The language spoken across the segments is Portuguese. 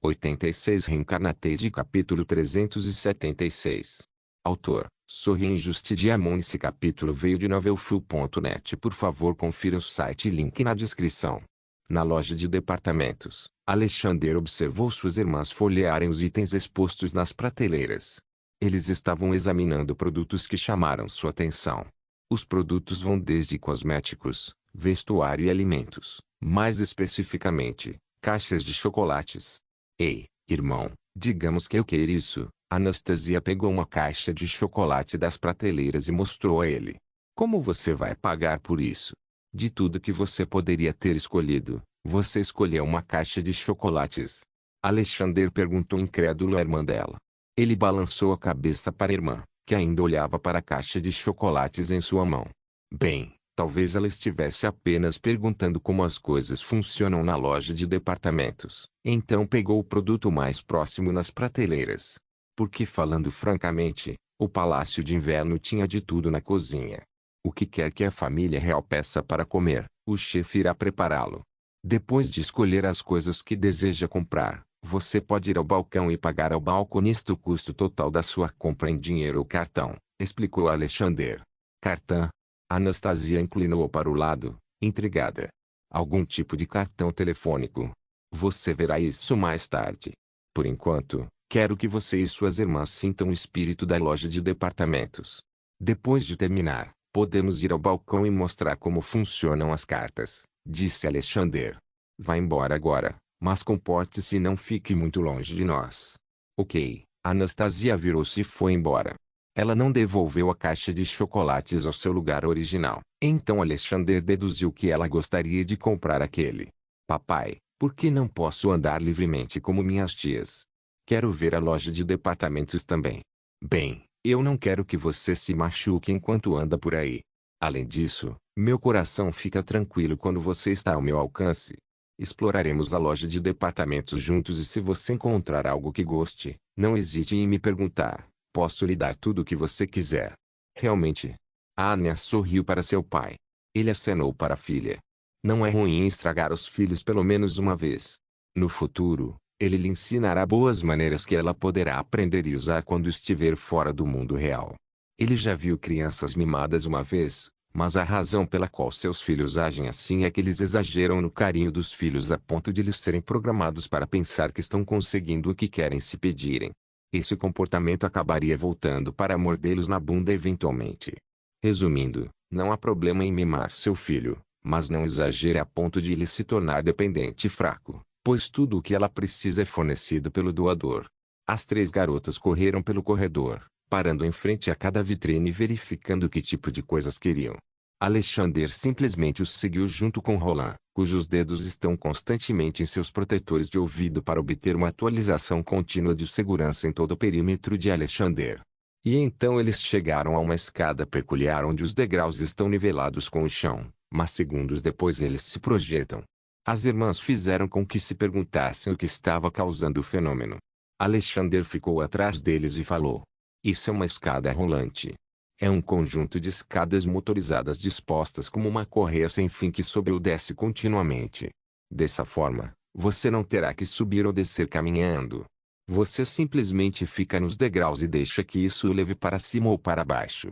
86 Reincarnated capítulo 376. Autor, Sorri Injusti Diamond. Esse capítulo veio de novelfull.net. Por favor confira o site e link na descrição. Na loja de departamentos, Alexander observou suas irmãs folhearem os itens expostos nas prateleiras. Eles estavam examinando produtos que chamaram sua atenção. Os produtos vão desde cosméticos, vestuário e alimentos, mais especificamente, caixas de chocolates. Ei, irmão, digamos que eu queira isso. Anastasia pegou uma caixa de chocolate das prateleiras e mostrou a ele. Como você vai pagar por isso? De tudo que você poderia ter escolhido, você escolheu uma caixa de chocolates. Alexander perguntou incrédulo à irmã dela. Ele balançou a cabeça para a irmã, que ainda olhava para a caixa de chocolates em sua mão. Bem, talvez ela estivesse apenas perguntando como as coisas funcionam na loja de departamentos. Então pegou o produto mais próximo nas prateleiras. Porque, falando francamente, o Palácio de Inverno tinha de tudo na cozinha. O que quer que a família real peça para comer, o chefe irá prepará-lo. Depois de escolher as coisas que deseja comprar, você pode ir ao balcão e pagar ao balconista o custo total da sua compra em dinheiro ou cartão, explicou Alexander. Cartão? Anastasia inclinou para o lado, intrigada. Algum tipo de cartão telefônico. Você verá isso mais tarde. Por enquanto, quero que você e suas irmãs sintam o espírito da loja de departamentos. Depois de terminar, podemos ir ao balcão e mostrar como funcionam as cartas, disse Alexander. Vá embora agora, mas comporte-se e não fique muito longe de nós. Ok. Anastasia virou-se e foi embora. Ela não devolveu a caixa de chocolates ao seu lugar original. Então Alexander deduziu que ela gostaria de comprar aquele. Papai, por que não posso andar livremente como minhas tias? Quero ver a loja de departamentos também. Bem, eu não quero que você se machuque enquanto anda por aí. Além disso, meu coração fica tranquilo quando você está ao meu alcance. Exploraremos a loja de departamentos juntos e se você encontrar algo que goste, não hesite em me perguntar. Posso lhe dar tudo o que você quiser. Realmente? Anya sorriu para seu pai. Ele acenou para a filha. Não é ruim estragar os filhos pelo menos uma vez. No futuro, ele lhe ensinará boas maneiras que ela poderá aprender e usar quando estiver fora do mundo real. Ele já viu crianças mimadas uma vez, mas a razão pela qual seus filhos agem assim é que eles exageram no carinho dos filhos a ponto de eles serem programados para pensar que estão conseguindo o que querem se pedirem. Esse comportamento acabaria voltando para mordê-los na bunda eventualmente. Resumindo, não há problema em mimar seu filho, mas não exagere a ponto de ele se tornar dependente e fraco, pois tudo o que ela precisa é fornecido pelo doador. As três garotas correram pelo corredor, parando em frente a cada vitrine e verificando que tipo de coisas queriam. Alexander simplesmente os seguiu junto com Roland, cujos dedos estão constantemente em seus protetores de ouvido para obter uma atualização contínua de segurança em todo o perímetro de Alexander. E então eles chegaram a uma escada peculiar onde os degraus estão nivelados com o chão, mas segundos depois eles se projetam. As irmãs fizeram com que se perguntassem o que estava causando o fenômeno. Alexander ficou atrás deles e falou. Isso é uma escada rolante. É um conjunto de escadas motorizadas dispostas como uma correia sem fim que sobe ou desce continuamente. Dessa forma, você não terá que subir ou descer caminhando. Você simplesmente fica nos degraus e deixa que isso o leve para cima ou para baixo.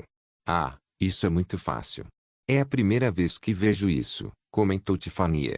Ah, isso é muito fácil. É a primeira vez que vejo isso, comentou Tiffany.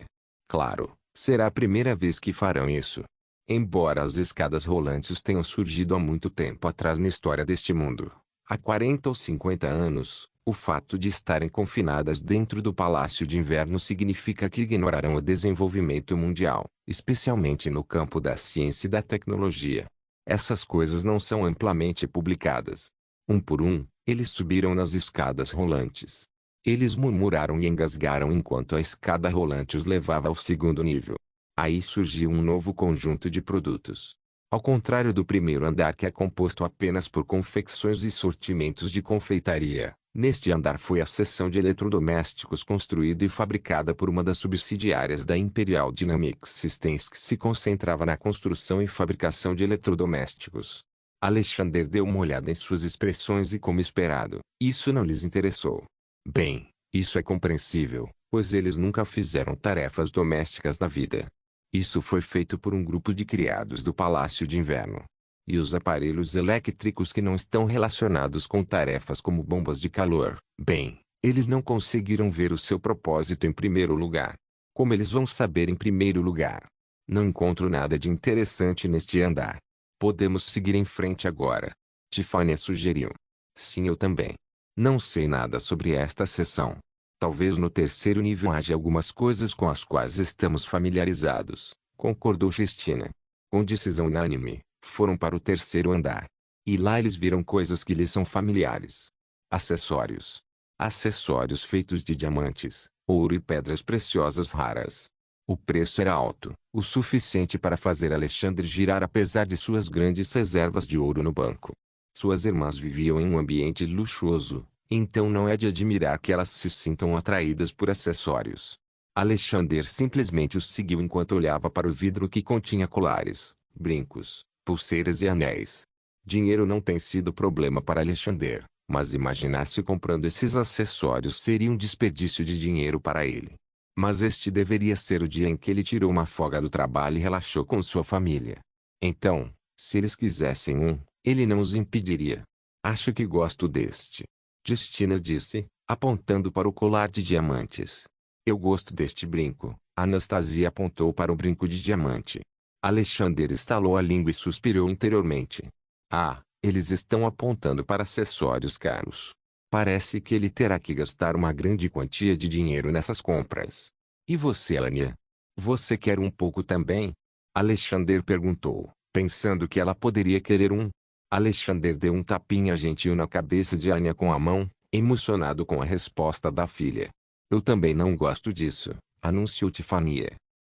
Claro, será a primeira vez que farão isso. Embora as escadas rolantes tenham surgido há muito tempo atrás na história deste mundo, há 40 ou 50 anos, o fato de estarem confinadas dentro do Palácio de Inverno significa que ignorarão o desenvolvimento mundial, especialmente no campo da ciência e da tecnologia. Essas coisas não são amplamente publicadas. Um por um, eles subiram nas escadas rolantes. Eles murmuraram e engasgaram enquanto a escada rolante os levava ao segundo nível. Aí surgiu um novo conjunto de produtos. Ao contrário do primeiro andar que é composto apenas por confecções e sortimentos de confeitaria, neste andar foi a seção de eletrodomésticos construída e fabricada por uma das subsidiárias da Imperial Dynamics Systems que se concentrava na construção e fabricação de eletrodomésticos. Alexander deu uma olhada em suas expressões e, como esperado, isso não lhes interessou. Bem, isso é compreensível, pois eles nunca fizeram tarefas domésticas na vida. Isso foi feito por um grupo de criados do Palácio de Inverno. E os aparelhos elétricos que não estão relacionados com tarefas como bombas de calor, bem, eles não conseguiram ver o seu propósito em primeiro lugar. Como eles vão saber em primeiro lugar? Não encontro nada de interessante neste andar. Podemos seguir em frente agora. Tiffany sugeriu. Sim, eu também. Não sei nada sobre esta seção. Talvez no terceiro nível haja algumas coisas com as quais estamos familiarizados, concordou Cristina. Com decisão unânime, foram para o terceiro andar. E lá eles viram coisas que lhes são familiares. Acessórios. Acessórios feitos de diamantes, ouro e pedras preciosas raras. O preço era alto, o suficiente para fazer Alexandre girar apesar de suas grandes reservas de ouro no banco. Suas irmãs viviam em um ambiente luxuoso, então não é de admirar que elas se sintam atraídas por acessórios. Alexandre simplesmente os seguiu enquanto olhava para o vidro que continha colares, brincos, pulseiras e anéis. Dinheiro não tem sido problema para Alexandre, mas imaginar-se comprando esses acessórios seria um desperdício de dinheiro para ele. Mas este deveria ser o dia em que ele tirou uma folga do trabalho e relaxou com sua família. Então, se eles quisessem ele não os impediria. Acho que gosto deste. Cristina disse, apontando para o colar de diamantes. Eu gosto deste brinco. Anastasia apontou para o brinco de diamante. Alexandre estalou a língua e suspirou interiormente. Ah, eles estão apontando para acessórios caros. Parece que ele terá que gastar uma grande quantia de dinheiro nessas compras. E você, Anya? Você quer um pouco também? Alexandre perguntou, pensando que ela poderia querer um. Alexandre deu um tapinha gentil na cabeça de Anya com a mão, emocionado com a resposta da filha. Eu também não gosto disso, anunciou Tiffany.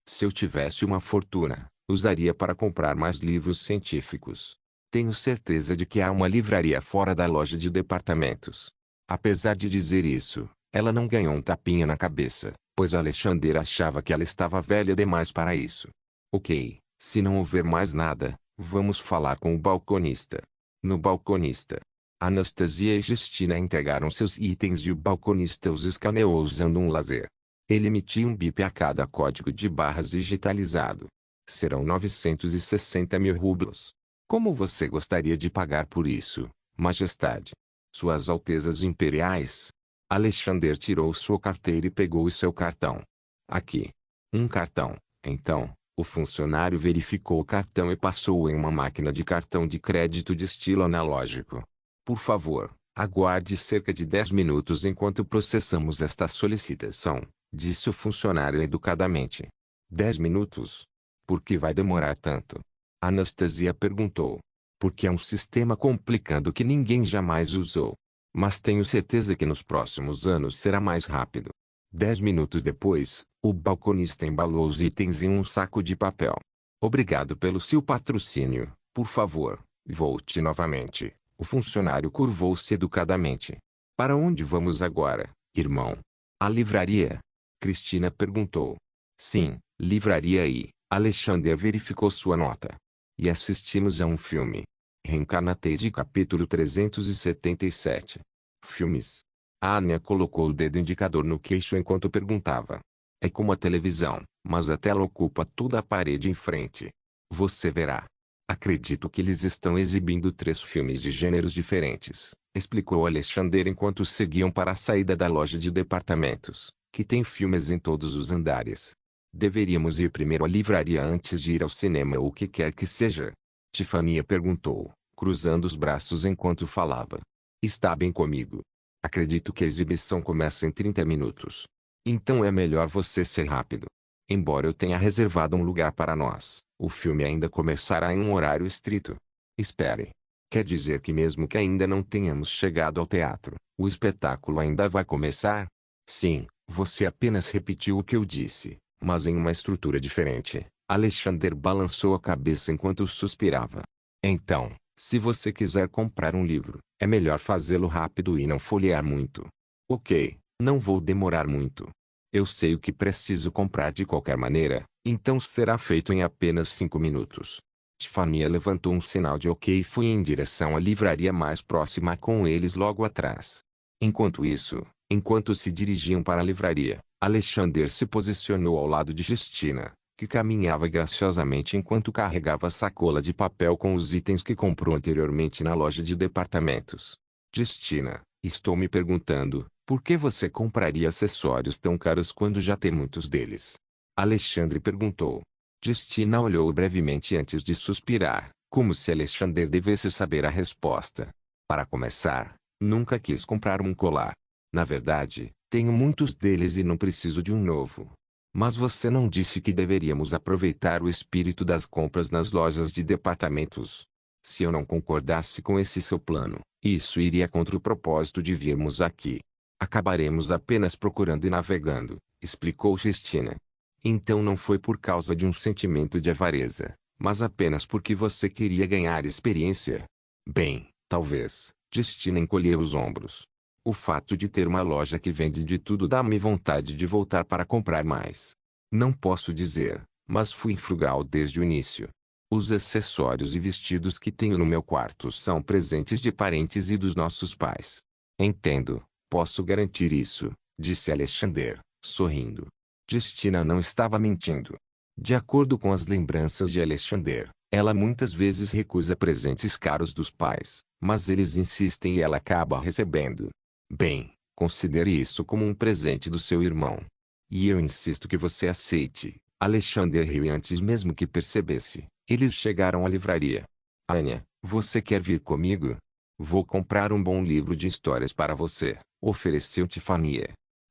Se eu tivesse uma fortuna, usaria para comprar mais livros científicos. Tenho certeza de que há uma livraria fora da loja de departamentos. Apesar de dizer isso, ela não ganhou um tapinha na cabeça, pois Alexandre achava que ela estava velha demais para isso. Ok, se não houver mais nada, vamos falar com o balconista. No balconista, Anastasia e Cristina entregaram seus itens e o balconista os escaneou usando um laser. Ele emitia um bip a cada código de barras digitalizado. Serão 960 mil rublos. Como você gostaria de pagar por isso, Majestade? Suas Altezas Imperiais? Alexandre tirou sua carteira e pegou o seu cartão. Aqui. Um cartão. Então, o funcionário verificou o cartão e passou-o em uma máquina de cartão de crédito de estilo analógico. Por favor, aguarde cerca de 10 minutos enquanto processamos esta solicitação, disse o funcionário educadamente. 10 minutos? Por que vai demorar tanto? Anastasia perguntou. Porque é um sistema complicado que ninguém jamais usou. Mas tenho certeza que nos próximos anos será mais rápido. 10 minutos depois, o balconista embalou os itens em um saco de papel. Obrigado pelo seu patrocínio, por favor, volte novamente. O funcionário curvou-se educadamente. Para onde vamos agora, irmão? A livraria? Cristina perguntou. Sim, livraria e Alexandre verificou sua nota. E assistimos a um filme. Reencarnated capítulo 377. Filmes. A Anya colocou o dedo indicador no queixo enquanto perguntava. É como a televisão, mas a tela ocupa toda a parede em frente. Você verá. Acredito que eles estão exibindo 3 filmes de gêneros diferentes, explicou Alexandre enquanto seguiam para a saída da loja de departamentos, que tem filmes em todos os andares. Deveríamos ir primeiro à livraria antes de ir ao cinema ou o que quer que seja. Tiffany perguntou, cruzando os braços enquanto falava. Está bem comigo. Acredito que a exibição começa em 30 minutos. Então é melhor você ser rápido. Embora eu tenha reservado um lugar para nós, o filme ainda começará em um horário estrito. Espere. Quer dizer que mesmo que ainda não tenhamos chegado ao teatro, o espetáculo ainda vai começar? Sim, você apenas repetiu o que eu disse, mas em uma estrutura diferente. Alexandre balançou a cabeça enquanto suspirava. Então, se você quiser comprar um livro, é melhor fazê-lo rápido e não folhear muito. Ok, não vou demorar muito. Eu sei o que preciso comprar de qualquer maneira, então será feito em apenas 5 minutos. Tiffany levantou um sinal de ok e foi em direção à livraria mais próxima com eles logo atrás. Enquanto isso, enquanto se dirigiam para a livraria, Alexandre se posicionou ao lado de Cristina, que caminhava graciosamente enquanto carregava a sacola de papel com os itens que comprou anteriormente na loja de departamentos. Justina, estou me perguntando, por que você compraria acessórios tão caros quando já tem muitos deles? Alexandre perguntou. Justina olhou brevemente antes de suspirar, como se Alexandre devesse saber a resposta. Para começar, nunca quis comprar um colar. Na verdade, tenho muitos deles e não preciso de um novo. Mas você não disse que deveríamos aproveitar o espírito das compras nas lojas de departamentos? Se eu não concordasse com esse seu plano, isso iria contra o propósito de virmos aqui. Acabaremos apenas procurando e navegando, explicou Justina. Então não foi por causa de um sentimento de avareza, mas apenas porque você queria ganhar experiência? Bem, talvez. Justina encolheu os ombros. O fato de ter uma loja que vende de tudo dá-me vontade de voltar para comprar mais. Não posso dizer, mas fui frugal desde o início. Os acessórios e vestidos que tenho no meu quarto são presentes de parentes e dos nossos pais. Entendo, posso garantir isso, disse Alexandre, sorrindo. Justina não estava mentindo. De acordo com as lembranças de Alexandre, ela muitas vezes recusa presentes caros dos pais, mas eles insistem e ela acaba recebendo. Bem, considere isso como um presente do seu irmão. E eu insisto que você aceite. Alexandre riu antes mesmo que percebesse. Eles chegaram à livraria. Anya, você quer vir comigo? Vou comprar um bom livro de histórias para você, ofereceu Tiffany.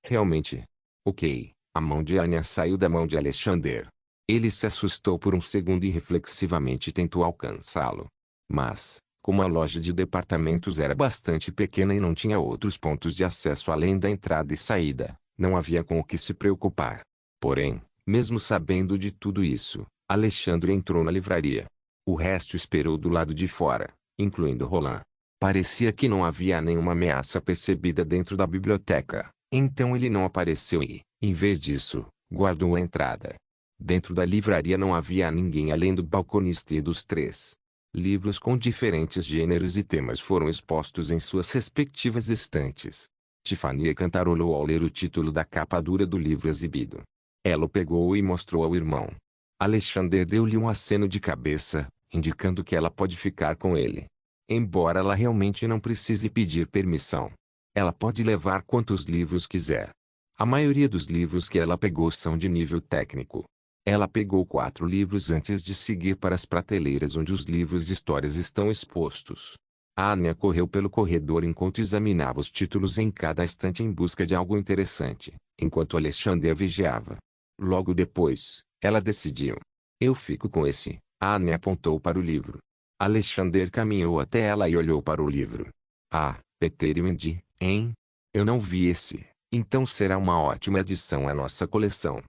Realmente? Ok. A mão de Anya saiu da mão de Alexandre. Ele se assustou por um segundo e reflexivamente tentou alcançá-lo. Mas, como a loja de departamentos era bastante pequena e não tinha outros pontos de acesso além da entrada e saída, não havia com o que se preocupar. Porém, mesmo sabendo de tudo isso, Alexandre entrou na livraria. O resto esperou do lado de fora, incluindo Roland. Parecia que não havia nenhuma ameaça percebida dentro da biblioteca, então ele não apareceu e, em vez disso, guardou a entrada. Dentro da livraria não havia ninguém além do balconista e dos três. Livros com diferentes gêneros e temas foram expostos em suas respectivas estantes. Tiffany cantarolou ao ler o título da capa dura do livro exibido. Ela o pegou e mostrou ao irmão. Alexandre deu-lhe um aceno de cabeça, indicando que ela pode ficar com ele. Embora ela realmente não precise pedir permissão. Ela pode levar quantos livros quiser. A maioria dos livros que ela pegou são de nível técnico. Ela pegou 4 livros antes de seguir para as prateleiras onde os livros de histórias estão expostos. Anya correu pelo corredor enquanto examinava os títulos em cada estante em busca de algo interessante, enquanto Alexandre vigiava. Logo depois, ela decidiu. Eu fico com esse. Anya apontou para o livro. Alexandre caminhou até ela e olhou para o livro. Ah, Peter e Wendy, hein? Eu não vi esse, então será uma ótima adição à nossa coleção.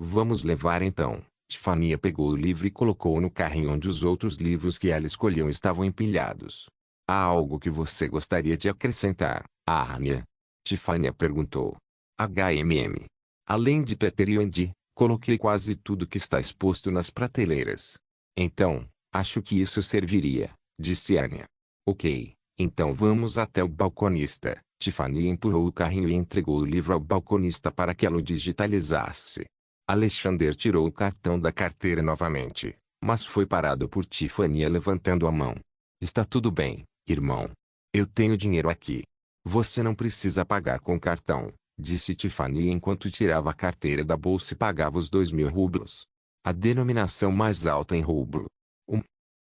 Vamos levar então. Tiffany pegou o livro e colocou-o no carrinho onde os outros livros que ela escolheu estavam empilhados. Há algo que você gostaria de acrescentar, Anya? Tiffany perguntou. HMM. Além de Peter e Wendy, coloquei quase tudo que está exposto nas prateleiras. Então, acho que isso serviria, disse Anya. Ok, então vamos até o balconista. Tiffany empurrou o carrinho e entregou o livro ao balconista para que ela o digitalizasse. Alexandre tirou o cartão da carteira novamente, mas foi parado por Tiffany levantando a mão. Está tudo bem, irmão. Eu tenho dinheiro aqui. Você não precisa pagar com cartão, disse Tiffany enquanto tirava a carteira da bolsa e pagava os 2.000 rublos. A denominação mais alta em rublo.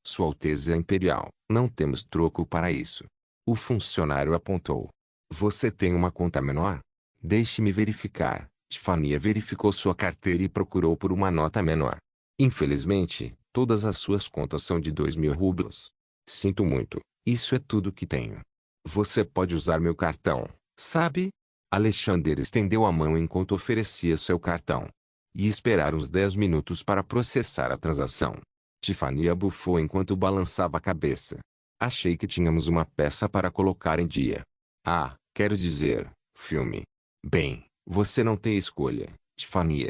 Sua Alteza Imperial, não temos troco para isso. O funcionário apontou. Você tem uma conta menor? Deixe-me verificar. Tiffany verificou sua carteira e procurou por uma nota menor. Infelizmente, todas as suas contas são de 2.000 rublos. Sinto muito, isso é tudo que tenho. Você pode usar meu cartão, sabe? Alexandre estendeu a mão enquanto oferecia seu cartão. E esperar uns 10 minutos para processar a transação. Tiffany abufou enquanto balançava a cabeça. Achei que tínhamos uma peça para colocar em dia. Ah, quero dizer, filme. Bem, você não tem escolha, Tiffany.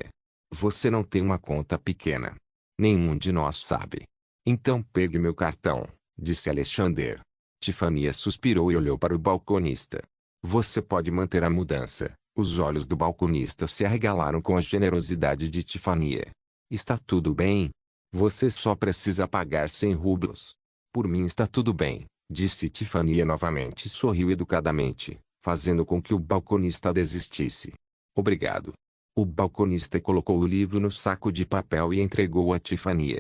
Você não tem uma conta pequena. Nenhum de nós sabe. Então pegue meu cartão, disse Alexandre. Tiffany suspirou e olhou para o balconista. Você pode manter a mudança. Os olhos do balconista se arregalaram com a generosidade de Tiffany. Está tudo bem? Você só precisa pagar 100 rublos. Por mim está tudo bem, disse Tiffany e novamente sorriu educadamente, fazendo com que o balconista desistisse. Obrigado. O balconista colocou o livro no saco de papel e entregou a Tiffany.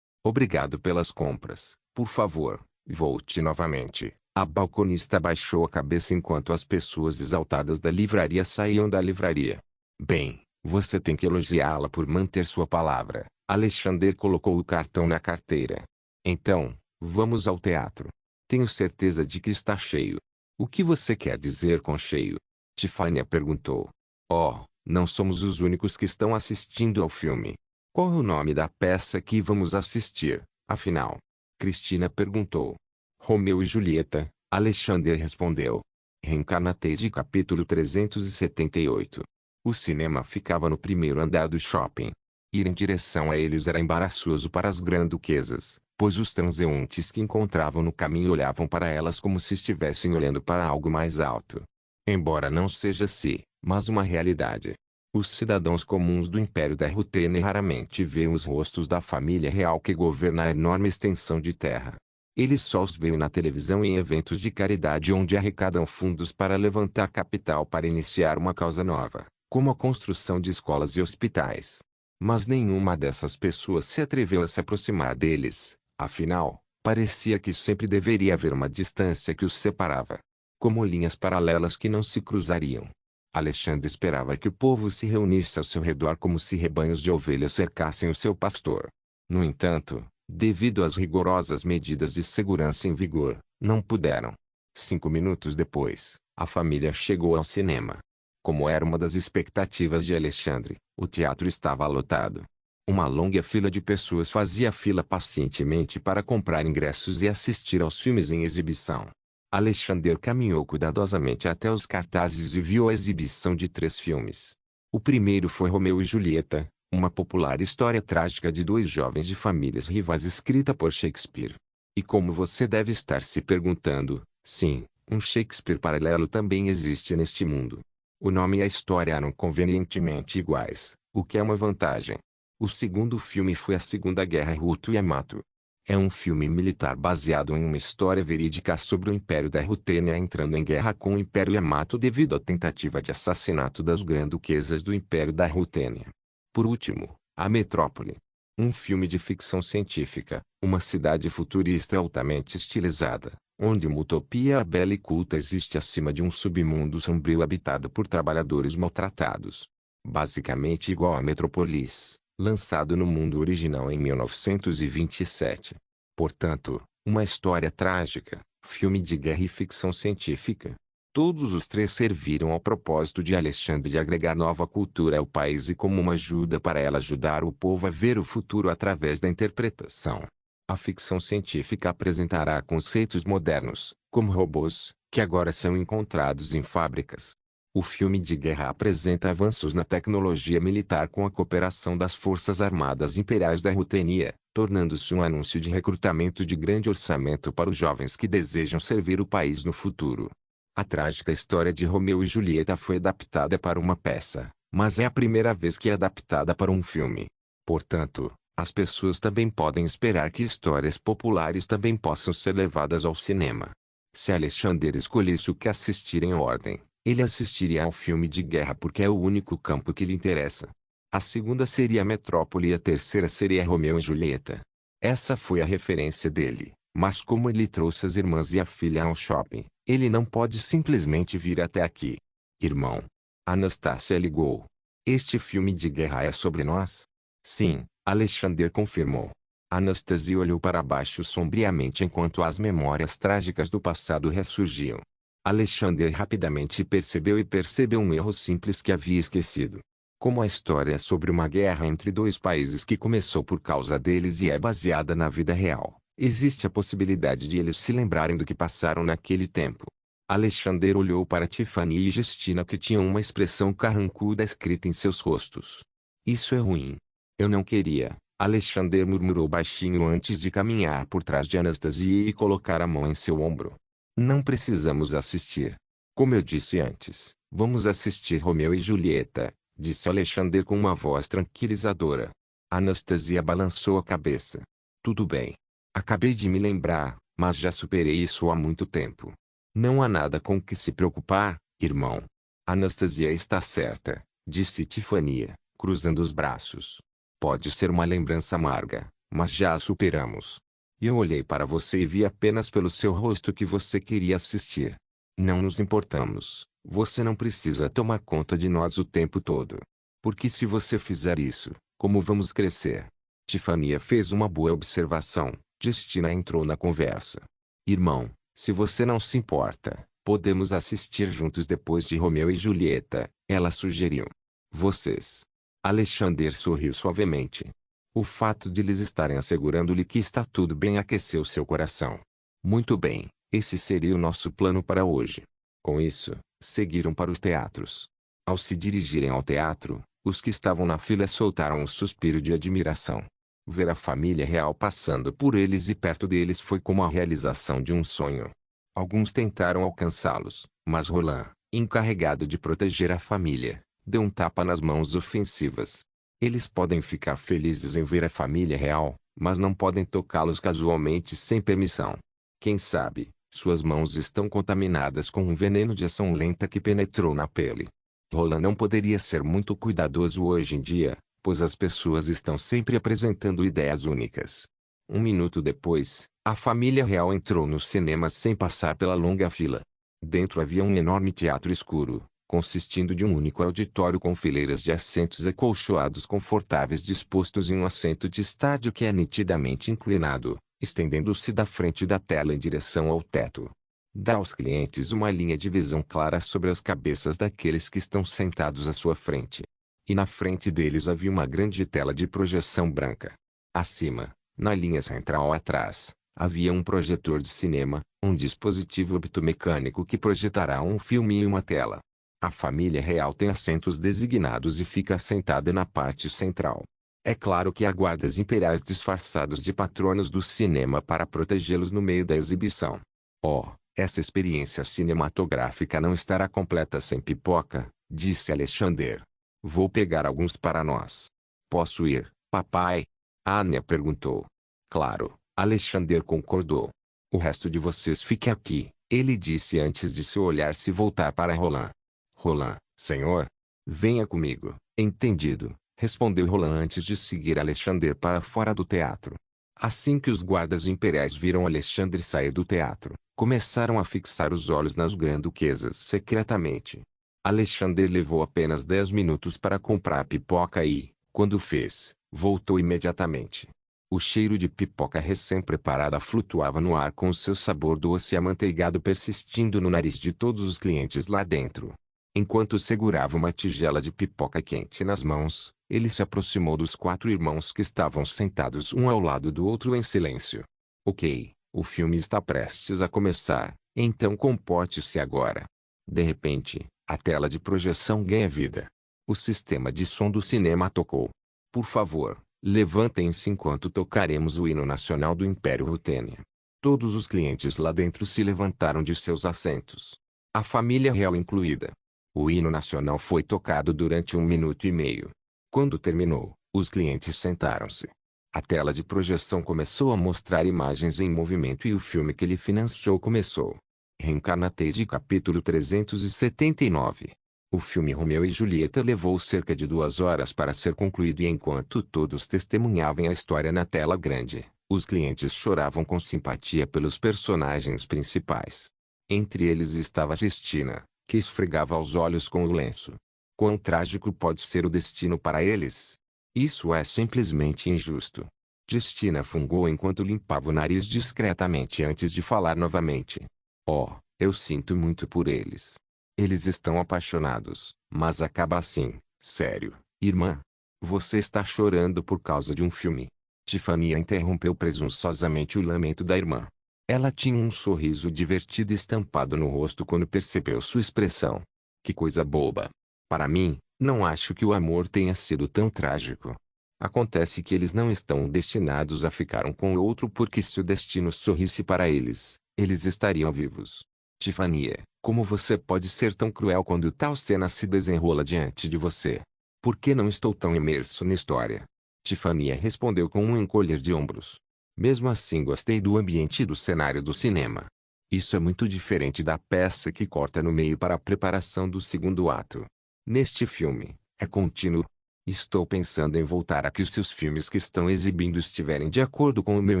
Obrigado pelas compras. Por favor, volte novamente. A balconista baixou a cabeça enquanto as pessoas exaltadas da livraria saíam da livraria. Bem, você tem que elogiá-la por manter sua palavra. Alexander colocou o cartão na carteira. Então, vamos ao teatro. Tenho certeza de que está cheio. O que você quer dizer com cheio? Tiffany perguntou. Oh, não somos os únicos que estão assistindo ao filme. Qual é o nome da peça que vamos assistir, afinal? Cristina perguntou. Romeu e Julieta, Alexander respondeu. Reencarnated capítulo 378. O cinema ficava no primeiro andar do shopping. Ir em direção a eles era embaraçoso para as granduquesas, pois os transeuntes que encontravam no caminho olhavam para elas como se estivessem olhando para algo mais alto. Embora não seja assim, mas uma realidade. Os cidadãos comuns do Império da Rutene raramente veem os rostos da família real que governa a enorme extensão de terra. Eles só os veem na televisão e em eventos de caridade onde arrecadam fundos para levantar capital para iniciar uma causa nova, como a construção de escolas e hospitais. Mas nenhuma dessas pessoas se atreveu a se aproximar deles, afinal, parecia que sempre deveria haver uma distância que os separava. Como linhas paralelas que não se cruzariam. Alexandre esperava que o povo se reunisse ao seu redor como se rebanhos de ovelhas cercassem o seu pastor. No entanto, devido às rigorosas medidas de segurança em vigor, não puderam. 5 minutos depois, a família chegou ao cinema. Como era uma das expectativas de Alexandre, o teatro estava lotado. Uma longa fila de pessoas fazia fila pacientemente para comprar ingressos e assistir aos filmes em exibição. Alexander caminhou cuidadosamente até os cartazes e viu a exibição de 3 filmes. O primeiro foi Romeu e Julieta, uma popular história trágica de 2 jovens de famílias rivais escrita por Shakespeare. E como você deve estar se perguntando, sim, um Shakespeare paralelo também existe neste mundo. O nome e a história eram convenientemente iguais, o que é uma vantagem. O segundo filme foi A Segunda Guerra Ruto-Yamato. É um filme militar baseado em uma história verídica sobre o Império da Rutênia entrando em guerra com o Império Yamato devido à tentativa de assassinato das granduquesas do Império da Rutênia. Por último, A Metrópole. Um filme de ficção científica, uma cidade futurista altamente estilizada, onde uma utopia bela e culta existe acima de um submundo sombrio habitado por trabalhadores maltratados. Basicamente igual a Metrópolis, lançado no mundo original em 1927. Portanto, uma história trágica, filme de guerra e ficção científica. Todos os 3 serviram ao propósito de Alexandre de agregar nova cultura ao país e como uma ajuda para ela ajudar o povo a ver o futuro através da interpretação. A ficção científica apresentará conceitos modernos, como robôs, que agora são encontrados em fábricas. O filme de guerra apresenta avanços na tecnologia militar com a cooperação das Forças Armadas Imperiais da Rutênia, tornando-se um anúncio de recrutamento de grande orçamento para os jovens que desejam servir o país no futuro. A trágica história de Romeu e Julieta foi adaptada para uma peça, mas é a primeira vez que é adaptada para um filme. Portanto, as pessoas também podem esperar que histórias populares também possam ser levadas ao cinema. Se Alexander escolhesse o que assistir em ordem, ele assistiria ao filme de guerra porque é o único campo que lhe interessa. A segunda seria Metrópole e a terceira seria Romeu e Julieta. Essa foi a referência dele, mas como ele trouxe as irmãs e a filha ao shopping, ele não pode simplesmente vir até aqui. Irmão. Anastácia ligou. Este filme de guerra é sobre nós? Sim, Alexander confirmou. Anastasia olhou para baixo sombriamente enquanto as memórias trágicas do passado ressurgiam. Alexander rapidamente percebeu um erro simples que havia esquecido. Como a história é sobre uma guerra entre 2 países que começou por causa deles e é baseada na vida real, existe a possibilidade de eles se lembrarem do que passaram naquele tempo. Alexander olhou para Tiffany e Justina que tinham uma expressão carrancuda escrita em seus rostos. Isso é ruim. Eu não queria. Alexander murmurou baixinho antes de caminhar por trás de Anastasia e colocar a mão em seu ombro. Não precisamos assistir. Como eu disse antes, vamos assistir Romeu e Julieta, disse Alexander com uma voz tranquilizadora. Anastasia balançou a cabeça. Tudo bem. Acabei de me lembrar, mas já superei isso há muito tempo. Não há nada com que se preocupar, irmão. Anastasia está certa, disse Tifania, cruzando os braços. Pode ser uma lembrança amarga, mas já a superamos. E eu olhei para você e vi apenas pelo seu rosto que você queria assistir. Não nos importamos. Você não precisa tomar conta de nós o tempo todo. Porque se você fizer isso, como vamos crescer? Tifania fez uma boa observação. Justina entrou na conversa. Irmão, se você não se importa, podemos assistir juntos depois de Romeu e Julieta, ela sugeriu. Vocês. Alexander sorriu suavemente. O fato de eles estarem assegurando-lhe que está tudo bem aqueceu seu coração. Muito bem, esse seria o nosso plano para hoje. Com isso, seguiram para os teatros. Ao se dirigirem ao teatro, os que estavam na fila soltaram um suspiro de admiração. Ver a família real passando por eles e perto deles foi como a realização de um sonho. Alguns tentaram alcançá-los, mas Roland, encarregado de proteger a família, deu um tapa nas mãos ofensivas. Eles podem ficar felizes em ver a família real, mas não podem tocá-los casualmente sem permissão. Quem sabe, suas mãos estão contaminadas com um veneno de ação lenta que penetrou na pele. Roland não poderia ser muito cuidadoso hoje em dia, pois as pessoas estão sempre apresentando ideias únicas. Um minuto depois, a família real entrou no cinema sem passar pela longa fila. Dentro havia um enorme teatro escuro, consistindo de um único auditório com fileiras de assentos acolchoados confortáveis dispostos em um assento de estádio que é nitidamente inclinado, estendendo-se da frente da tela em direção ao teto. Dá aos clientes uma linha de visão clara sobre as cabeças daqueles que estão sentados à sua frente. E na frente deles havia uma grande tela de projeção branca. Acima, na linha central atrás, havia um projetor de cinema, um dispositivo optomecânico que projetará um filme em uma tela. A família real tem assentos designados e fica sentada na parte central. É claro que há guardas imperiais disfarçados de patronos do cinema para protegê-los no meio da exibição. Oh, essa experiência cinematográfica não estará completa sem pipoca, disse Alexander. Vou pegar alguns para nós. Posso ir, papai? Anya perguntou. Claro, Alexander concordou. O resto de vocês fique aqui, ele disse antes de seu olhar se voltar para Roland. Roland, senhor? Venha comigo. Entendido, respondeu Roland antes de seguir Alexander para fora do teatro. Assim que os guardas imperiais viram Alexander sair do teatro, começaram a fixar os olhos nas granduquesas secretamente. Alexander levou apenas 10 minutos para comprar pipoca e, quando fez, voltou imediatamente. O cheiro de pipoca recém-preparada flutuava no ar com seu sabor doce e amanteigado persistindo no nariz de todos os clientes lá dentro. Enquanto segurava uma tigela de pipoca quente nas mãos, ele se aproximou dos 4 irmãos que estavam sentados um ao lado do outro em silêncio. Ok, o filme está prestes a começar, então comporte-se agora. De repente, a tela de projeção ganha vida. O sistema de som do cinema tocou. Por favor, levantem-se enquanto tocaremos o hino nacional do Império Rutênia. Todos os clientes lá dentro se levantaram de seus assentos. A família real incluída. O hino nacional foi tocado durante 1 minuto e meio. Quando terminou, os clientes sentaram-se. A tela de projeção começou a mostrar imagens em movimento e o filme que ele financiou começou. Reincarnated capítulo 379. O filme Romeu e Julieta levou cerca de 2 horas para ser concluído e enquanto todos testemunhavam a história na tela grande, os clientes choravam com simpatia pelos personagens principais. Entre eles estava Justina, que esfregava os olhos com o lenço. Quão trágico pode ser o destino para eles? Isso é simplesmente injusto. Justina fungou enquanto limpava o nariz discretamente antes de falar novamente. Oh, eu sinto muito por eles. Eles estão apaixonados, mas acaba assim, sério, irmã. Você está chorando por causa de um filme. Tifania interrompeu presunçosamente o lamento da irmã. Ela tinha um sorriso divertido estampado no rosto quando percebeu sua expressão. Que coisa boba. Para mim, não acho que o amor tenha sido tão trágico. Acontece que eles não estão destinados a ficar um com o outro porque se o destino sorrisse para eles, eles estariam vivos. Tifania, como você pode ser tão cruel quando tal cena se desenrola diante de você? Por que não estou tão imerso na história? Tifania respondeu com um encolher de ombros. Mesmo assim gostei do ambiente e do cenário do cinema. Isso é muito diferente da peça que corta no meio para a preparação do segundo ato. Neste filme, é contínuo. Estou pensando em voltar aqui se os filmes que estão exibindo estiverem de acordo com o meu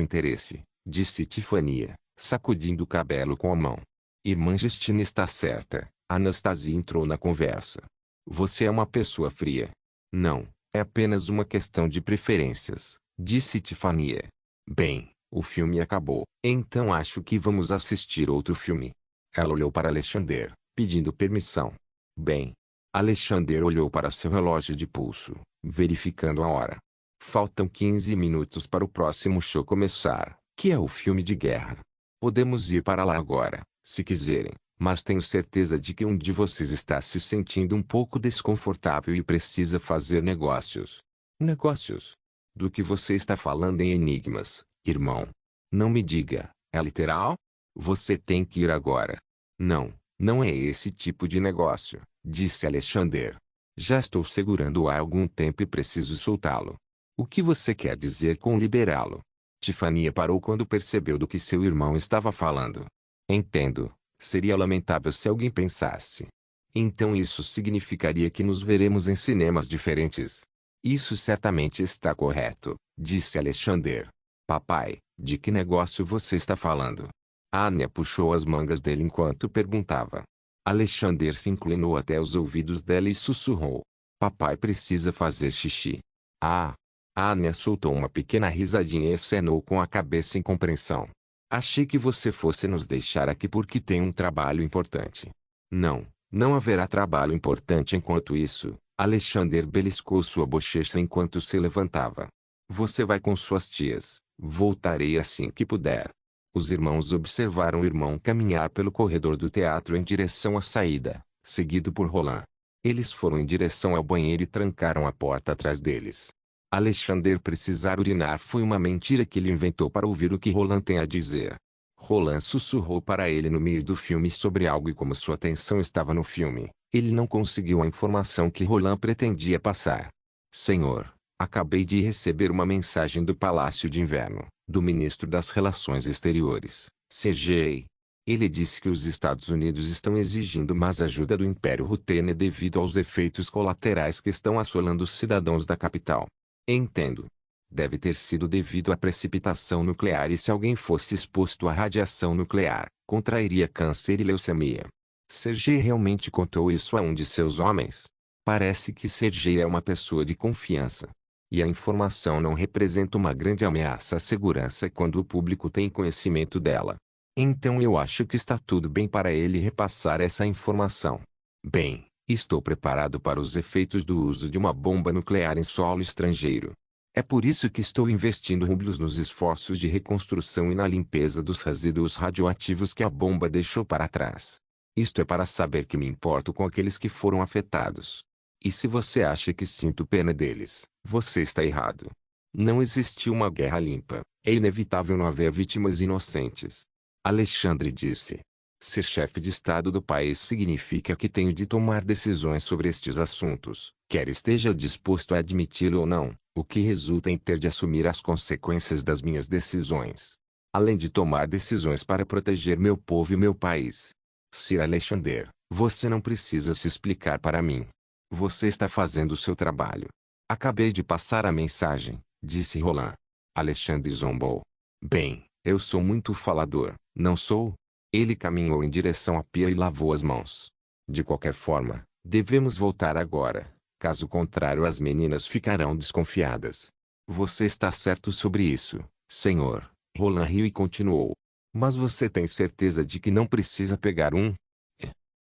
interesse, disse Tifania, sacudindo o cabelo com a mão. Irmã Justina está certa, Anastasia entrou na conversa. Você é uma pessoa fria. Não, é apenas uma questão de preferências, disse Tifania. Bem, o filme acabou. Então acho que vamos assistir outro filme. Ela olhou para Alexander, pedindo permissão. Bem. Alexander olhou para seu relógio de pulso, verificando a hora. Faltam 15 minutos para o próximo show começar, que é o filme de guerra. Podemos ir para lá agora, se quiserem, mas tenho certeza de que um de vocês está se sentindo um pouco desconfortável e precisa fazer negócios. Negócios? Do que você está falando em enigmas, irmão? Não me diga, é literal? Você tem que ir agora. Não, não é esse tipo de negócio, disse Alexander. Já estou segurando-o há algum tempo e preciso soltá-lo. O que você quer dizer com liberá-lo? Tifania parou quando percebeu do que seu irmão estava falando. Entendo. Seria lamentável se alguém pensasse. Então isso significaria que nos veremos em cinemas diferentes. Isso certamente está correto, disse Alexander. Papai, de que negócio você está falando? Anya puxou as mangas dele enquanto perguntava. Alexander se inclinou até os ouvidos dela e sussurrou. Papai precisa fazer xixi. Ah! Anya soltou uma pequena risadinha e acenou com a cabeça em compreensão. Achei que você fosse nos deixar aqui porque tem um trabalho importante. Não, não haverá trabalho importante enquanto isso. Alexander beliscou sua bochecha enquanto se levantava. Você vai com suas tias. Voltarei assim que puder. Os irmãos observaram o irmão caminhar pelo corredor do teatro em direção à saída, seguido por Roland. Eles foram em direção ao banheiro e trancaram a porta atrás deles. Alexander precisar urinar foi uma mentira que ele inventou para ouvir o que Roland tem a dizer. Roland sussurrou para ele no meio do filme sobre algo e como sua atenção estava no filme, ele não conseguiu a informação que Roland pretendia passar. Senhor, acabei de receber uma mensagem do Palácio de Inverno, do Ministro das Relações Exteriores, Sergei. Ele disse que os Estados Unidos estão exigindo mais ajuda do Império Rutene devido aos efeitos colaterais que estão assolando os cidadãos da capital. Entendo. Deve ter sido devido à precipitação nuclear e se alguém fosse exposto à radiação nuclear, contrairia câncer e leucemia. Sergei realmente contou isso a um de seus homens? Parece que Sergei é uma pessoa de confiança. E a informação não representa uma grande ameaça à segurança quando o público tem conhecimento dela. Então eu acho que está tudo bem para ele repassar essa informação. Bem, estou preparado para os efeitos do uso de uma bomba nuclear em solo estrangeiro. É por isso que estou investindo rublos nos esforços de reconstrução e na limpeza dos resíduos radioativos que a bomba deixou para trás. Isto é para saber que me importo com aqueles que foram afetados. E se você acha que sinto pena deles, você está errado. Não existiu uma guerra limpa. É inevitável não haver vítimas inocentes. Alexandre disse. Ser chefe de Estado do país significa que tenho de tomar decisões sobre estes assuntos, quer esteja disposto a admiti-lo ou não, o que resulta em ter de assumir as consequências das minhas decisões. Além de tomar decisões para proteger meu povo e meu país. Sir Alexander, você não precisa se explicar para mim. Você está fazendo o seu trabalho. Acabei de passar a mensagem, disse Roland. Alexandre zombou. Bem, eu sou muito falador, não sou? Ele caminhou em direção à pia e lavou as mãos. De qualquer forma, devemos voltar agora. Caso contrário as meninas ficarão desconfiadas. Você está certo sobre isso, senhor. Roland riu e continuou. Mas você tem certeza de que não precisa pegar um?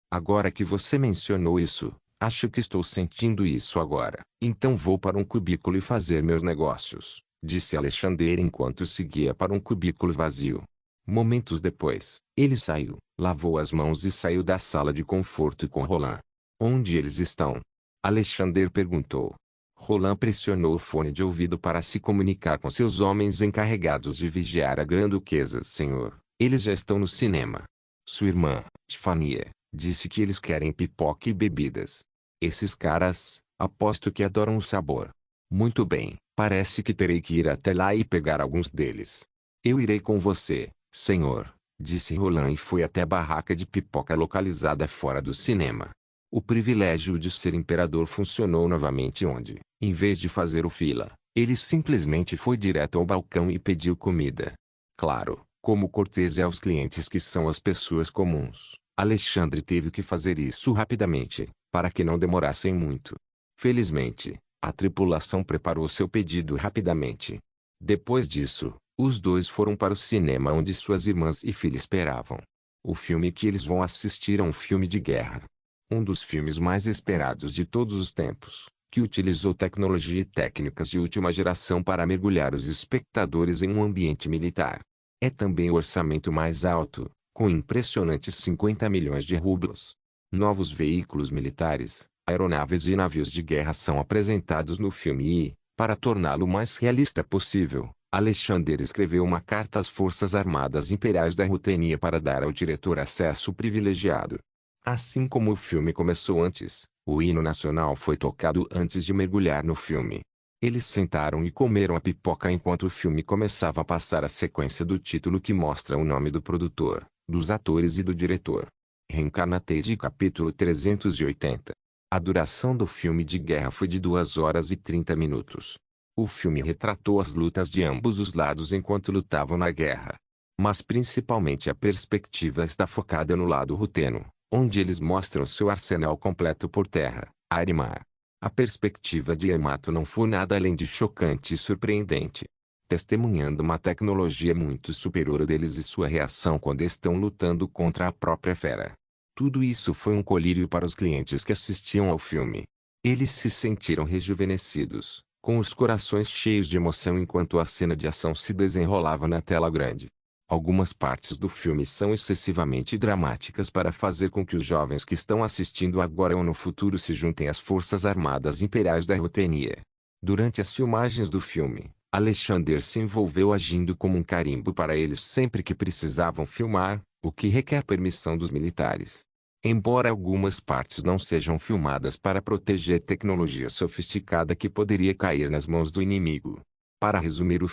Agora que você mencionou isso, acho que estou sentindo isso agora. Então vou para um cubículo e fazer meus negócios, disse Alexander enquanto seguia para um cubículo vazio. Momentos depois, ele saiu, lavou as mãos e saiu da sala de conforto com Roland. Onde eles estão? Alexander perguntou. Roland pressionou o fone de ouvido para se comunicar com seus homens encarregados de vigiar a Grã-Duquesa. Senhor, eles já estão no cinema. Sua irmã, Tifania, disse que eles querem pipoca e bebidas. Esses caras, aposto que adoram o sabor. Muito bem, Parece que terei que ir até lá e pegar alguns deles. Eu irei com você, senhor, disse Roland e foi até a barraca de pipoca localizada fora do cinema. O privilégio de ser imperador funcionou novamente onde, em vez de fazer o fila, ele simplesmente foi direto ao balcão e pediu comida. Claro, como cortesia aos clientes que são as pessoas comuns, Alexandre teve que fazer isso rapidamente, para que não demorassem muito. Felizmente, a tripulação preparou seu pedido rapidamente. Depois disso, os dois foram para o cinema onde suas irmãs e filha esperavam. O filme que eles vão assistir é um filme de guerra. Um dos filmes mais esperados de todos os tempos, que utilizou tecnologia e técnicas de última geração para mergulhar os espectadores em um ambiente militar. É também o orçamento mais alto, com impressionantes 50 milhões de rublos. Novos veículos militares, aeronaves e navios de guerra são apresentados no filme e, para torná-lo o mais realista possível, Alexander escreveu uma carta às Forças Armadas Imperiais da Rutenia para dar ao diretor acesso privilegiado. Assim como o filme começou antes, o hino nacional foi tocado antes de mergulhar no filme. Eles sentaram e comeram a pipoca enquanto o filme começava a passar a sequência do título que mostra o nome do produtor, dos atores e do diretor. Reincarnated capítulo 380. A duração do filme de guerra foi de 2 horas e 30 minutos. O filme retratou as lutas de ambos os lados enquanto lutavam na guerra. Mas principalmente a perspectiva está focada no lado ruteno, onde eles mostram seu arsenal completo por terra, ar e mar. A perspectiva de Yamato não foi nada além de chocante e surpreendente, testemunhando uma tecnologia muito superior a deles e sua reação quando estão lutando contra a própria fera. Tudo isso foi um colírio para os clientes que assistiam ao filme. Eles se sentiram rejuvenescidos, com os corações cheios de emoção enquanto a cena de ação se desenrolava na tela grande. Algumas partes do filme são excessivamente dramáticas para fazer com que os jovens que estão assistindo agora ou no futuro se juntem às Forças Armadas Imperiais da Rutenia. Durante as filmagens do filme, Alexander se envolveu agindo como um carimbo para eles sempre que precisavam filmar, o que requer permissão dos militares. Embora algumas partes não sejam filmadas para proteger tecnologia sofisticada que poderia cair nas mãos do inimigo. Para resumir o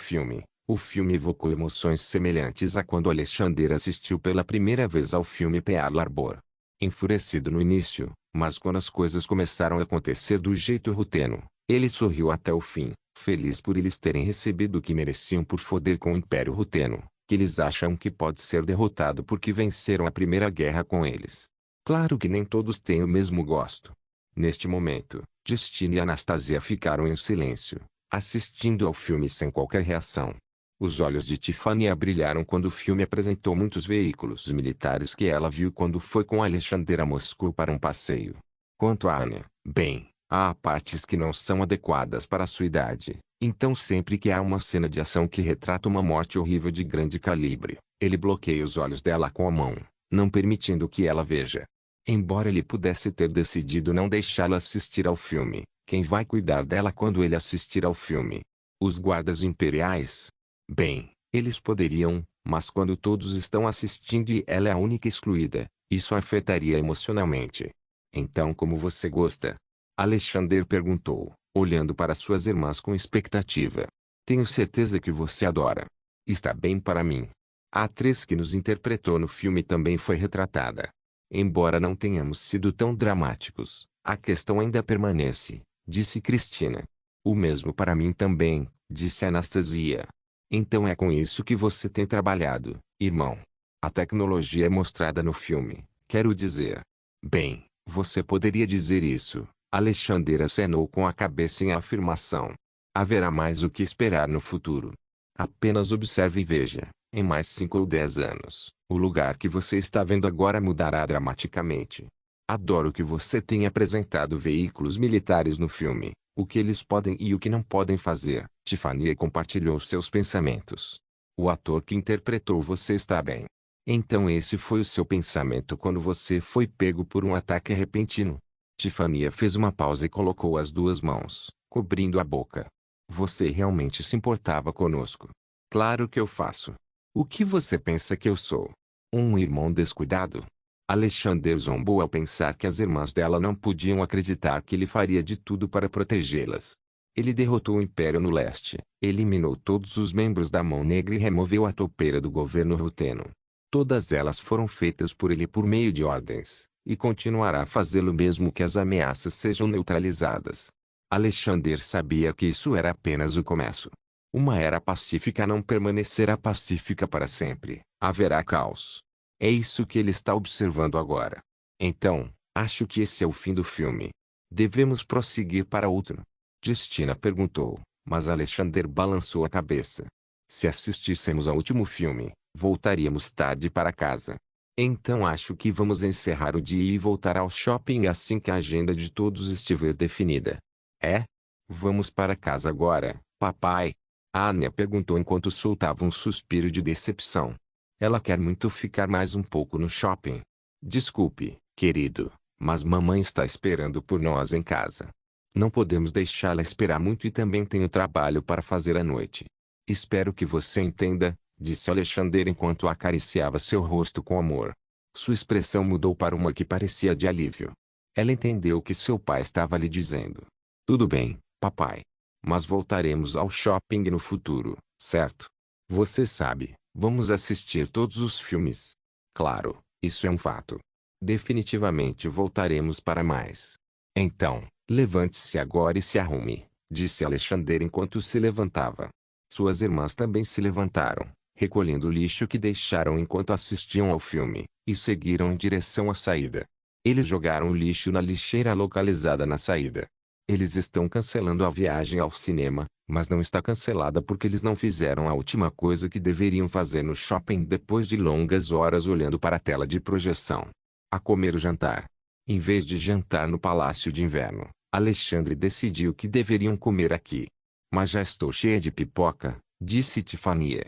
filme evocou emoções semelhantes a quando Alexander assistiu pela primeira vez ao filme Pearl Harbor. Enfurecido no início, mas quando as coisas começaram a acontecer do jeito ruteno, ele sorriu até o fim, feliz por eles terem recebido o que mereciam por foder com o Império Ruteno, que eles acham que pode ser derrotado porque venceram a Primeira Guerra com eles. Claro que nem todos têm o mesmo gosto. Neste momento, Justine e Anastasia ficaram em silêncio, assistindo ao filme sem qualquer reação. Os olhos de Tiffany brilharam quando o filme apresentou muitos veículos militares que ela viu quando foi com Alexander a Moscou para um passeio. Quanto a Anya, bem, há partes que não são adequadas para sua idade, então sempre que há uma cena de ação que retrata uma morte horrível de grande calibre, ele bloqueia os olhos dela com a mão, não permitindo que ela veja. Embora ele pudesse ter decidido não deixá-la assistir ao filme, quem vai cuidar dela quando ele assistir ao filme? Os guardas imperiais? Bem, eles poderiam, mas quando todos estão assistindo e ela é a única excluída, isso a afetaria emocionalmente. Então como você gosta? Alexander perguntou, olhando para suas irmãs com expectativa. Tenho certeza que você adora. Está bem para mim. A atriz que nos interpretou no filme também foi retratada. Embora não tenhamos sido tão dramáticos, a questão ainda permanece, disse Cristina. O mesmo para mim também, disse Anastasia. Então é com isso que você tem trabalhado, irmão. A tecnologia é mostrada no filme, quero dizer. Bem, você poderia dizer isso. Alexander acenou com a cabeça em afirmação. Haverá mais o que esperar no futuro. Apenas observe e veja, em mais 5 ou 10 anos, o lugar que você está vendo agora mudará dramaticamente. Adoro que você tenha apresentado veículos militares no filme, o que eles podem e o que não podem fazer. Tiffany compartilhou seus pensamentos. O ator que interpretou você está bem. Então esse foi o seu pensamento quando você foi pego por um ataque repentino. Tiffany fez uma pausa e colocou as 2 mãos, cobrindo a boca. Você realmente se importava conosco. Claro que eu faço. O que você pensa que eu sou? Um irmão descuidado? Alexander zombou ao pensar que as irmãs dela não podiam acreditar que ele faria de tudo para protegê-las. Ele derrotou o Império no leste, eliminou todos os membros da Mão Negra e removeu a topeira do governo Ruteno. Todas elas foram feitas por ele por meio de ordens, e continuará a fazê-lo mesmo que as ameaças sejam neutralizadas. Alexander sabia que isso era apenas o começo. Uma era pacífica não permanecerá pacífica para sempre, haverá caos. É isso que ele está observando agora. Então, acho que esse é o fim do filme. Devemos prosseguir para outro? Justina perguntou, mas Alexander balançou a cabeça. Se assistíssemos ao último filme, voltaríamos tarde para casa. Então acho que vamos encerrar o dia e voltar ao shopping assim que a agenda de todos estiver definida. É? Vamos para casa agora, papai? Anya perguntou enquanto soltava um suspiro de decepção. Ela quer muito ficar mais um pouco no shopping. Desculpe, querido, mas mamãe está esperando por nós em casa. Não podemos deixá-la esperar muito e também tenho trabalho para fazer à noite. Espero que você entenda, disse Alexander enquanto acariciava seu rosto com amor. Sua expressão mudou para uma que parecia de alívio. Ela entendeu o que seu pai estava lhe dizendo. Tudo bem, papai. Mas voltaremos ao shopping no futuro, certo? Você sabe, vamos assistir todos os filmes. Claro, isso é um fato. Definitivamente voltaremos para mais. Então, levante-se agora e se arrume, disse Alexander enquanto se levantava. Suas irmãs também se levantaram, recolhendo o lixo que deixaram enquanto assistiam ao filme, e seguiram em direção à saída. Eles jogaram o lixo na lixeira localizada na saída. Eles estão cancelando a viagem ao cinema, mas não está cancelada porque eles não fizeram a última coisa que deveriam fazer no shopping depois de longas horas olhando para a tela de projeção. A comer o jantar. Em vez de jantar no Palácio de Inverno, Alexandre decidiu que deveriam comer aqui. Mas já estou cheia de pipoca, disse Tiffany.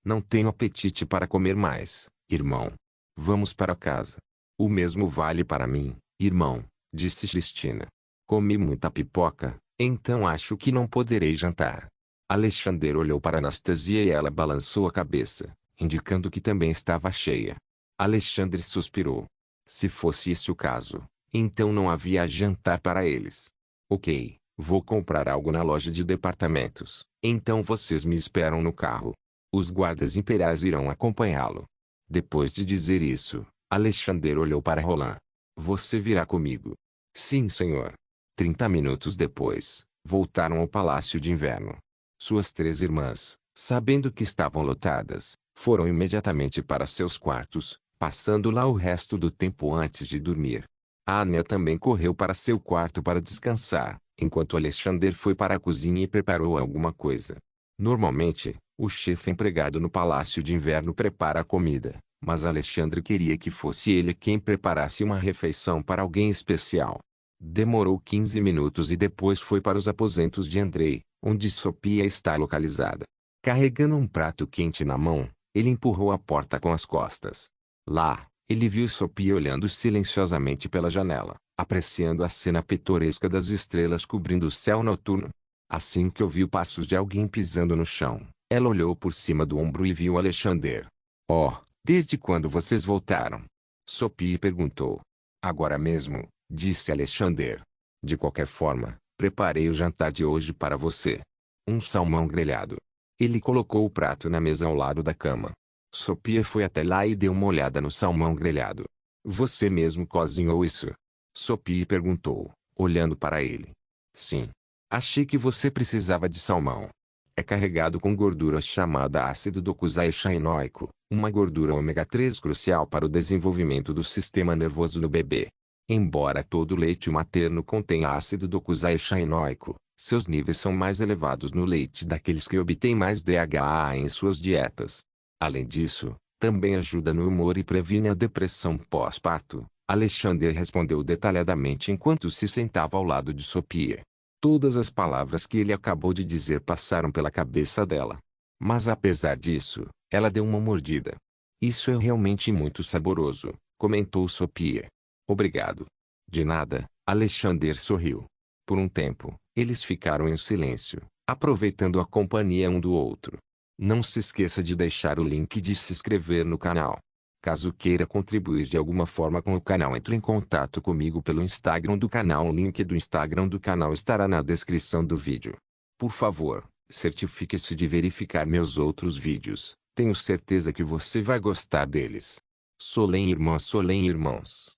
Não tenho apetite para comer mais, irmão. Vamos para casa. O mesmo vale para mim, irmão, disse Cristina. Comi muita pipoca, então acho que não poderei jantar. Alexander olhou para Anastasia e ela balançou a cabeça, indicando que também estava cheia. Alexandre suspirou. Se fosse esse o caso, então não havia jantar para eles. Ok, vou comprar algo na loja de departamentos, então vocês me esperam no carro. Os guardas imperiais irão acompanhá-lo. Depois de dizer isso, Alexander olhou para Roland. Você virá comigo? Sim, senhor. 30 minutos depois, voltaram ao Palácio de Inverno. Suas 3 irmãs, sabendo que estavam lotadas, foram imediatamente para seus quartos, passando lá o resto do tempo antes de dormir. Anya também correu para seu quarto para descansar, enquanto Alexander foi para a cozinha e preparou alguma coisa. Normalmente, o chefe empregado no Palácio de Inverno prepara a comida, mas Alexandre queria que fosse ele quem preparasse uma refeição para alguém especial. Demorou 15 minutos e depois foi para os aposentos de Andrei, onde Sophia está localizada. Carregando um prato quente na mão, ele empurrou a porta com as costas. Lá, ele viu Sophia olhando silenciosamente pela janela, apreciando a cena pitoresca das estrelas cobrindo o céu noturno. Assim que ouviu passos de alguém pisando no chão, ela olhou por cima do ombro e viu Alexander. Oh, desde quando vocês voltaram? Sophia perguntou. Agora mesmo, disse Alexander. De qualquer forma, preparei o jantar de hoje para você. Um salmão grelhado. Ele colocou o prato na mesa ao lado da cama. Sophia foi até lá e deu uma olhada no salmão grelhado. Você mesmo cozinhou isso? Sophia perguntou, olhando para ele. Sim. Achei que você precisava de salmão. É carregado com gordura chamada ácido docosahexaenoico, uma gordura ômega 3 crucial para o desenvolvimento do sistema nervoso no bebê. Embora todo leite materno contenha ácido docosahexaenoico, seus níveis são mais elevados no leite daqueles que obtêm mais DHA em suas dietas. Além disso, também ajuda no humor e previne a depressão pós-parto. Alexander respondeu detalhadamente enquanto se sentava ao lado de Sophia. Todas as palavras que ele acabou de dizer passaram pela cabeça dela. Mas apesar disso, ela deu uma mordida. Isso é realmente muito saboroso, comentou Sophia. Obrigado. De nada, Alexander sorriu. Por um tempo, eles ficaram em silêncio, aproveitando a companhia um do outro. Não se esqueça de deixar o link de se inscrever no canal. Caso queira contribuir de alguma forma com o canal, entre em contato comigo pelo Instagram do canal. O link do Instagram do canal estará na descrição do vídeo. Por favor, certifique-se de verificar meus outros vídeos. Tenho certeza que você vai gostar deles. Solém irmãs, Solém irmãos.